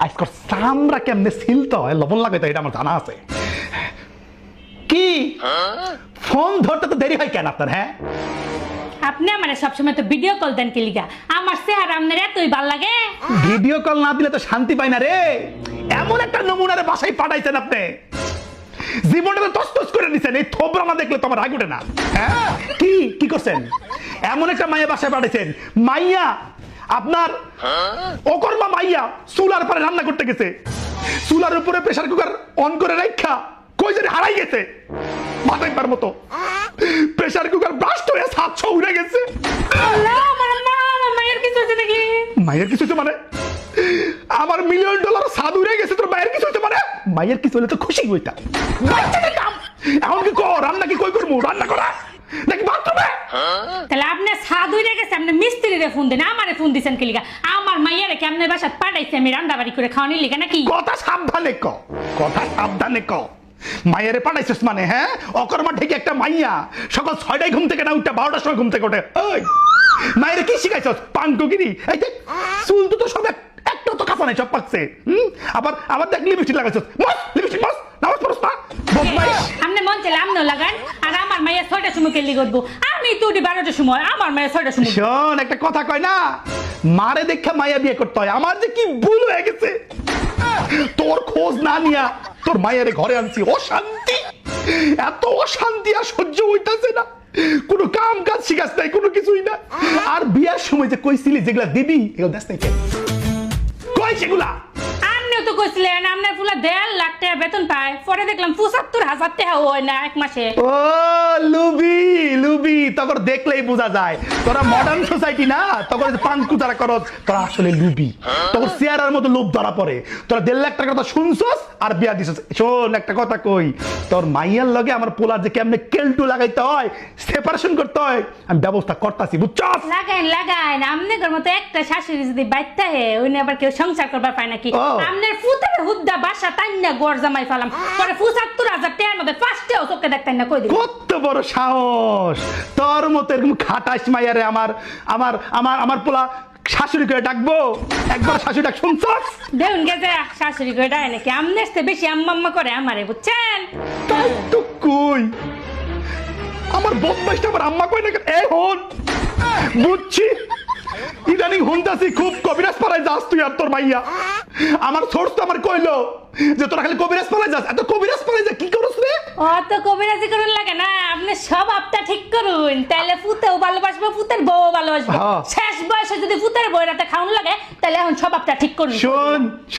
আজকর চামড়া কেমনে ছিলতে হয় লবণ লাগাইতে এটা আমার জানা আছে। কি ফোন ধরতে তো দেরি হয় কেন আপনার? হ্যাঁ আপনি আমার সবসময় তো ভিডিও কল দেন কি লিগা? আমার চেহারা আপনার এতই ভাল লাগে? ভিডিও কল না দিলে তো শান্তি পাই না রে। এমন একটা নমুনারে বাসায় পাঠাইছেন আপনি, জীবনটা তো তস করে দিচ্ছেন। এই থোবরা না দেখলে তো আমার রাগ ওঠে না। হ্যাঁ কি কি করছেন? এমন একটা মাইয়া বাসায় পাঠাইছেন, মাইয়া আপনার অকর্মা মাইয়া চুলার পরে রান্না করতে গেছে, চুলার উপরে প্রেসার কুকার অন করে রাখা কই জানি হারাই গেছে মাথাইবার মতো। প্রেসার কুকার ব্লাস্ট হয়ে 700 উড়ে গেছে। আল্লাহ, আমার মায়ের কিছু হয়েছে নাকি? মায়ের কিছু হচ্ছে মানে? আমার $1 মিলিয়ন সাদ উড়ে গেছে, তোর মায়ের কিছু হচ্ছে মানে? মায়ের কিছু হলে তো খুশি হইতাম। এখন কি কর? রান্না কি কই করবো? রান্না করা নাকি বাথরুমে? তাহলে আপনি সাধু হয়ে গেছে, আপনি মিস্ত্রিরে ফোন দেন, আমারে ফোন দিছেন কি লিগা? আমার মাইয়ারে কি আপনার বাসায় পাঠাইছে আমি রান্না বাড়ি করে খাওয়ানোর লিগা নাকি? কথা সাবধানে ক, কথা সাবধানে ক। মায়েরে পাঠাইছিস মানে? হ্যাঁ অকর্মা ঠিক একটা মাইয়া সকাল 6টায় ঘুম থেকে না উঠে 12টার সময় ঘুম থেকে ওঠে। ওই মায়েরে কি শিখাইছস? পাঙ্কুগিরি। এই দেখ চুল তো সব একটা তো কাঁচা নাই, সব পাকছে। আবার আবার দেখ লিপস্টিক লাগাইছস। মস লিপস্টিক মস, নামাজ পড়ছ না? বদমাইশ। আপনি মন চাইলে আপনিও লাগান। আর আমার মাইয়া 6টার সময় কেলি করবো, আমি তো 12টার সময়, আমার মাইয়া 6টার সময়। শোন একটা কথা কয় না, মারে দেখে মাইয়া বিয়ে করতে হয়। আমার যে কি ভুল হয়ে গেছে, তোর খোঁজ না নিয়া তোর মায়ের ঘরে আনছি। অশান্তি, এত অশান্তি আর সহ্য হইতাছে না। কোনো কাম কাজ শিখাস নাই, কোনো কিছুই না। আর বিয়ার সময় যে কইছিলি যেগুলা দিবি এগুলো দেশ নাই কেন? কই সেগুলা? আপনিও তো কইছিলেন আপনার পুলা 1.5 লাখ টাকা বেতন পায়, পরে দেখলাম 75,000 টাকা হয় না এক মাসে। ও লুবি লুবি, তখন দেখলেই বোঝা যায় তোরা মডার্ন সোসাইটি না, তখন পাঙ্কু যারা করস তোরা আসলে লুবি। তখন চেয়ারের মতো লোভ ধরা পড়ে। তোরা 1.5 লাখ টাকা কথা শুনছস আর বিয়া দিছস। শোন একটা কথা কই, তোর মাইয়ার লগে আমার পোলার যে কেমনে কেলটু লাগাইতে হয়, সেপারেশন করতে হয়, আমি ব্যবস্থা করতাছি, বুঝছস? লাগাইন লাগাইন, আপনাদের মতো একটা শাশুড়ি যদি বাইতে হে ওই আবার কেউ সংসার করবার পায় নাকি? আপনার ফুতের হুদ্দা বাসা তাইনা গড় জামাই ফেলাম, পরে 75,000 টাকার মধ্যে 5টাও চোখে দেখতেন না। কই দিন কত বড় সাহস তোর মতো এরকম খাটাস মাইয়ারে আমার আমার আমার আমার পোলা শাশুড়ি করে ডাকবো? একবার শাশুড়ি ডাক শুনছস? দেখুন গেছে শাশুড়ি করে ডায় নাকি? আমনের চেয়ে বেশি আম্মা আম্মা করে আমারে, বুঝছেন? তাই তো কই, আমার বদমাইশটা আমার আম্মা কই না কেন? এ হন বুঝছি, ইদানিং হুনতাছি খুব কবিরাজ পাড়ায় যাস তুই আর তোর মাইয়া। আমার সোর্স তো আমার কইলো যে তোরা খালি কবিরাজ পাড়ায় যাস। এত কবিরাজ পাড়ায় যা কি করছ রে? অত কবিরাজি করুন লাগে না, আপনি সব আপটা ঠিক করুন, তাহলে ফুতেও ভালোবাসবো, ফুতের বউ ভালোবাসবো। শেষ বয়সে যদি ফুতের বউ রাতে খাওয়ানো লাগে, তাহলে এখন সব আপটা ঠিক করুন। শোন